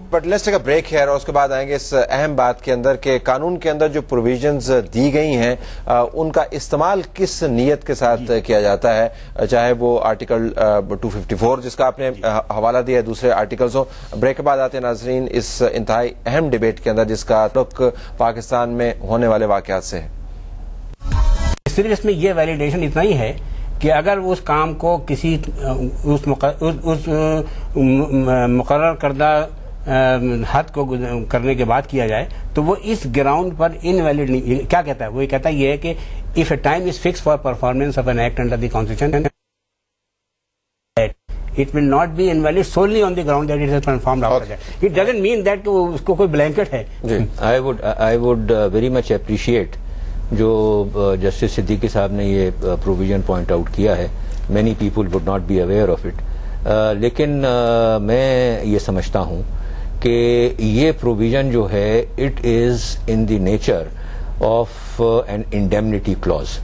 But let's take a break here اور اس کے بعد آئیں گے اس اہم بات کے اندر کہ قانون کے اندر جو پروویژنز دی گئی ہیں ان کا استعمال کس نیت کے ساتھ کیا جاتا ہے، چاہے وہ آرٹیکل 254 جس کا آپ نے حوالہ دیا ہے، دوسرے آرٹیکلز ہو. بریک کے بعد آتے ہیں ناظرین اس انتہائی اہم ڈیبیٹ کے اندر جس کا تعلق پاکستان میں ہونے والے واقعات سے ہے. صرف اس میں یہ ویلیڈیشن اتنا ہی ہے کہ اگر اس کام کو کسی اس مقرر کردہ حد کو کرنے کے بعد کیا جائے تو وہ اس گراؤنڈ پر انویلڈ نہیں. کیا کہتا ہے وہ؟ یہ کہتا ہے یہ ہے کہ if a time is fixed for performance of an act under the constitution it will not be invalid solely on the ground that it is performed after that. It doesn't mean that کہ اس کو کوئی blanket ہے. I would very much appreciate جو justice Siddiqui صاحب نے یہ provision point out کیا ہے. Many people would not be aware of it. لیکن میں یہ سمجھتا ہوں کہ یہ پروویژن جو ہے it is in the nature of an indemnity clause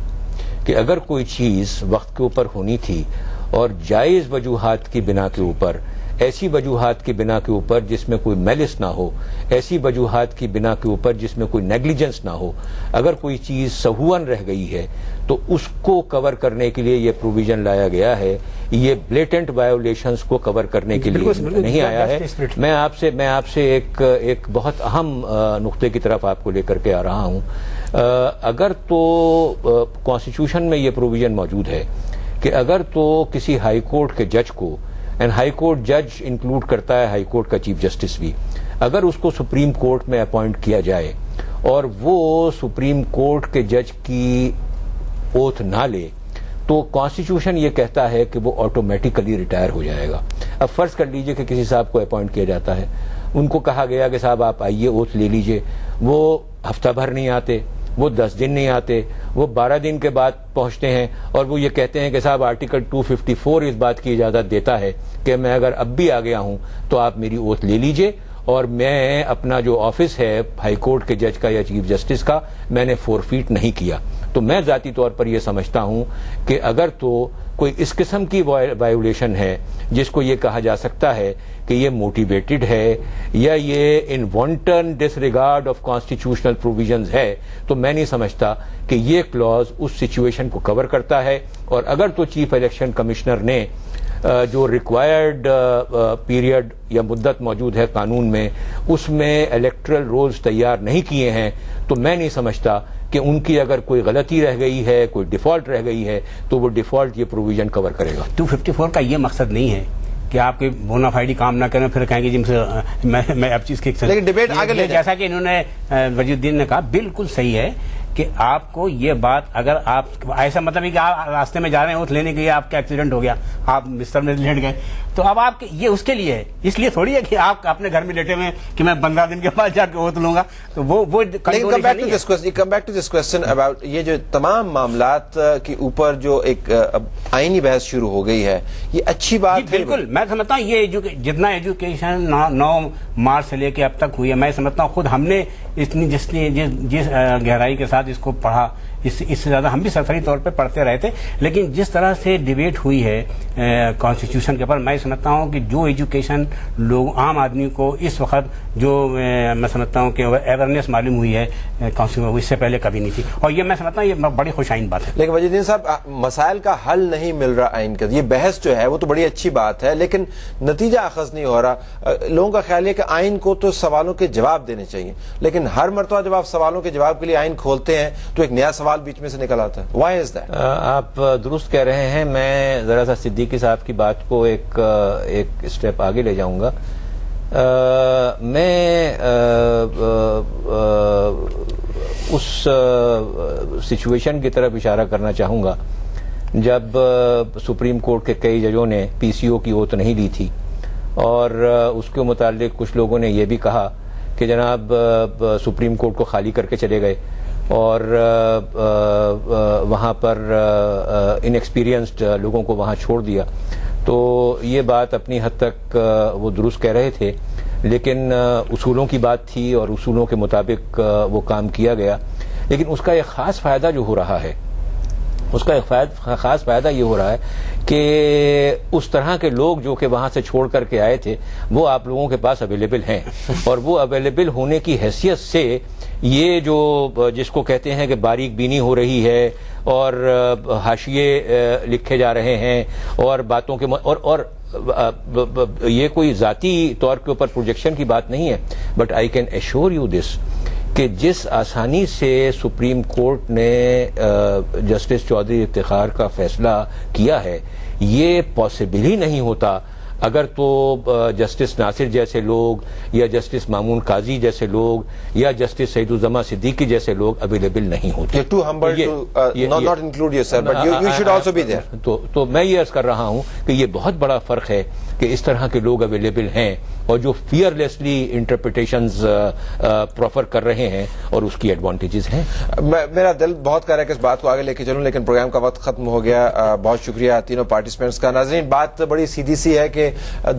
کہ اگر کوئی چیز وقت کے اوپر ہونی تھی اور جائز وجوہات کی بنا کے اوپر، ایسی وجوہات کی بنا کے اوپر جس میں کوئی میلس نہ ہو، ایسی وجوہات کی بنا کے اوپر جس میں کوئی نیگلیجنس نہ ہو، اگر کوئی چیز سہواً رہ گئی ہے تو اس کو کور کرنے کے لیے یہ پروویژن لایا گیا ہے. یہ بلیٹنٹ وایولیشنز کو کور کرنے کے لیے نہیں آیا ہے. میں آپ سے ایک بہت اہم نقطے کی طرف آپ کو لے کر کے آ رہا ہوں. اگر تو کانسٹیٹیوشن میں یہ پروویژن موجود ہے کہ اگر تو کسی ہائی کورٹ کے جج کو، اینڈ ہائی کورٹ جج انکلوڈ کرتا ہے ہائی کورٹ کا چیف جسٹس بھی، اگر اس کو سپریم کورٹ میں اپوائنٹ کیا جائے اور وہ سپریم کورٹ کے جج کی اوتھ نہ لے تو کانسٹیٹیوشن یہ کہتا ہے کہ وہ آٹومیٹیکلی ریٹائر ہو جائے گا. اب فرض کر لیجئے کہ کسی صاحب کو اپوائنٹ کیا جاتا ہے، ان کو کہا گیا کہ صاحب آپ آئیے اوتھ لے لیجئے، وہ ہفتہ بھر نہیں آتے، وہ 10 دن نہیں آتے، وہ 12 دن کے بعد پہنچتے ہیں اور وہ یہ کہتے ہیں کہ صاحب آرٹیکل 254 اس بات کی اجازت دیتا ہے کہ میں اگر اب بھی آ گیا ہوں تو آپ میری اوتھ لے لیجئے اور میں اپنا جو آفس ہے ہائی کورٹ کے جج کا یا چیف جسٹس کا میں نے فورفیٹ نہیں کیا. تو میں ذاتی طور پر یہ سمجھتا ہوں کہ اگر تو کوئی اس قسم کی وایولیشن ہے جس کو یہ کہا جا سکتا ہے کہ یہ موٹیویٹڈ ہے یا یہ ان وانٹن ڈس ریگارڈ آف کانسٹیٹیوشنل پروویژنز ہے، تو میں نہیں سمجھتا کہ یہ کلوز اس سچویشن کو کور کرتا ہے. اور اگر تو چیف الیکشن کمشنر نے جو ریکوائرڈ پیریڈ یا مدت موجود ہے قانون میں اس میں الیکٹرل رولز تیار نہیں کیے ہیں تو میں نہیں سمجھتا کہ ان کی اگر کوئی غلطی رہ گئی ہے، کوئی ڈیفالٹ رہ گئی ہے تو وہ ڈیفالٹ یہ پروویژن کور کرے گا. 254 کا یہ مقصد نہیں ہے کہ آپ کے بونا فائیڈی کام نہ کریں پھر کہیں گے جن سے میں اب چیز کی ڈیبیٹ آگے لے جیسا کہ انہوں نے وجید الدین نے کہا بالکل صحیح ہے کہ آپ کو یہ بات اگر آپ ایسا مطلب ہے کہ آپ راستے میں جا رہے ہیں اوتھ لینے کے لیے، آپ کا ایکسیڈنٹ ہو گیا، آپ بستر میں لیٹ گئے تو اب آپ یہ اس کے لیے ہے، اس لیے تھوڑی ہے کہ آپ اپنے گھر میں لیٹے ہوئے کہ میں 15 دن کے بعد جا کے اوتھ لوں گا. تو وہ come back to this question about یہ جو تمام معاملات کے اوپر جو ایک آئینی بحث شروع ہو گئی ہے، یہ اچھی بات. بالکل میں سمجھتا ہوں یہ جتنا ایجوکیشن 9 مارچ سے لے کے اب تک ہوئی ہے، میں سمجھتا ہوں خود ہم نے اتنی جس گہرائی کے ساتھ اس کو پڑھا، اس سے زیادہ ہم بھی سرسری طور پہ پڑھتے رہے تھے، لیکن جس طرح سے ڈیبیٹ ہوئی ہے کانسٹیٹیوشن کے اوپر، میں سمجھتا ہوں کہ جو ایجوکیشن لوگ عام آدمی کو اس وقت جو میں سمجھتا ہوں کہ اویئرنیس معلوم ہوئی ہے کانسٹیٹیوشن، اس سے پہلے کبھی نہیں تھی، اور یہ میں سمجھتا ہوں یہ بڑی خوش آئین بات ہے. لیکن وجید الدین صاحب مسائل کا حل نہیں مل رہا آئین کا، یہ بحث جو ہے وہ تو بڑی اچھی بات ہے لیکن نتیجہ اخذ نہیں ہو رہا. لوگوں کا خیال ہے کہ آئین کو تو سوالوں کے جواب دینے چاہیے، لیکن ہر مرتبہ جب آپ سوالوں کے جواب کے لیے آئین کھولتے ہیں تو ایک نیا سوال بیچ میں سے نکل آتا ہے. Why is that? آپ درست کہہ رہے ہیں. میں ذرا سا صدیقی صاحب کی بات کو ایک اسٹیپ آگے لے جاؤں گا. میں اس سچویشن کی طرف اشارہ کرنا چاہوں گا جب سپریم کورٹ کے کئی ججوں نے پی سی او کی اوتھ نہیں لی تھی اور اس کے متعلق کچھ لوگوں نے یہ بھی کہا کہ جناب سپریم کورٹ کو خالی کر کے چلے گئے اور وہاں پر ان ایکسپیرینسڈ لوگوں کو وہاں چھوڑ دیا. تو یہ بات اپنی حد تک وہ درست کہہ رہے تھے، لیکن اصولوں کی بات تھی اور اصولوں کے مطابق وہ کام کیا گیا. لیکن اس کا ایک خاص فائدہ جو ہو رہا ہے اس کا خاص فائدہ یہ ہو رہا ہے کہ اس طرح کے لوگ جو کہ وہاں سے چھوڑ کر کے آئے تھے وہ آپ لوگوں کے پاس اویلیبل ہیں، اور وہ اویلیبل ہونے کی حیثیت سے یہ جو جس کو کہتے ہیں کہ باریک بینی ہو رہی ہے اور حاشیے لکھے جا رہے ہیں اور باتوں کے اور یہ کوئی ذاتی طور کے اوپر پروجیکشن کی بات نہیں ہے، but I can assure you this کہ جس آسانی سے سپریم کورٹ نے جسٹس چودھری افتخار کا فیصلہ کیا ہے یہ پاسبل ہی نہیں ہوتا اگر تو جسٹس ناصر جیسے لوگ یا جسٹس مامون قاضی جیسے لوگ یا جسٹس سعید الزماں صدیقی جیسے لوگ اویلیبل نہیں ہوتے. تو میں یہ عرض کر رہا ہوں کہ یہ بہت بڑا فرق ہے کہ اس طرح کے لوگ اویلیبل ہیں اور جو فیئرلیسلی انٹرپریٹیشنز پروفر کر رہے ہیں اور اس کی ایڈوانٹیجز ہیں. میرا دل بہت کر رہا ہے کہ اس بات کو آگے لے کے چلوں لیکن پروگرام کا وقت ختم ہو گیا. بہت شکریہ تینوں پارٹیسپینٹس کا. ناظرین بات بڑی سیدھی سی ہے کہ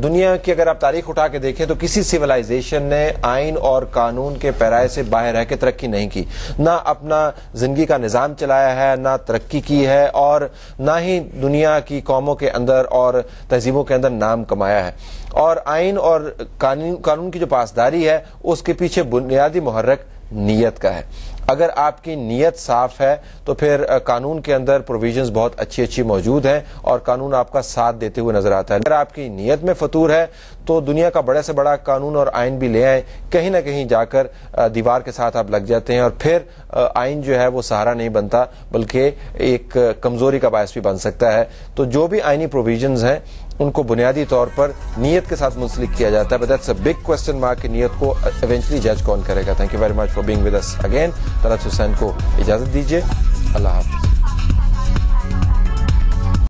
دنیا کی اگر آپ تاریخ اٹھا کے دیکھیں تو کسی سویلائزیشن نے آئین اور قانون کے پیرائے سے باہر رہ کے ترقی نہیں کی، نہ اپنا زندگی کا نظام چلایا ہے، نہ ترقی کی ہے اور نہ ہی دنیا کی قوموں کے اندر اور تہذیبوں کے اندر نام کمایا ہے. اور آئین اور قانون کی جو پاسداری ہے اس کے پیچھے بنیادی محرک نیت کا ہے. اگر آپ کی نیت صاف ہے تو پھر قانون کے اندر پروویژنز بہت اچھی موجود ہیں اور قانون آپ کا ساتھ دیتے ہوئے نظر آتا ہے. اگر آپ کی نیت میں فطور ہے تو دنیا کا بڑے سے بڑا قانون اور آئین بھی لے آئیں، کہیں نہ کہیں جا کر دیوار کے ساتھ آپ لگ جاتے ہیں اور پھر آئین جو ہے وہ سہارا نہیں بنتا بلکہ ایک کمزوری کا باعث بھی بن سکتا ہے. تو جو بھی آئینی پروویژنز ہیں ان کو بنیادی طور پر نیت کے ساتھ منسلک کیا جاتا ہے. But that's a big question mark کہ نیت کو ایونچولی جج کون کرے گا. Thank you very much for being with us again. Talat Hussain کو اجازت دیجیے. اللہ حافظ.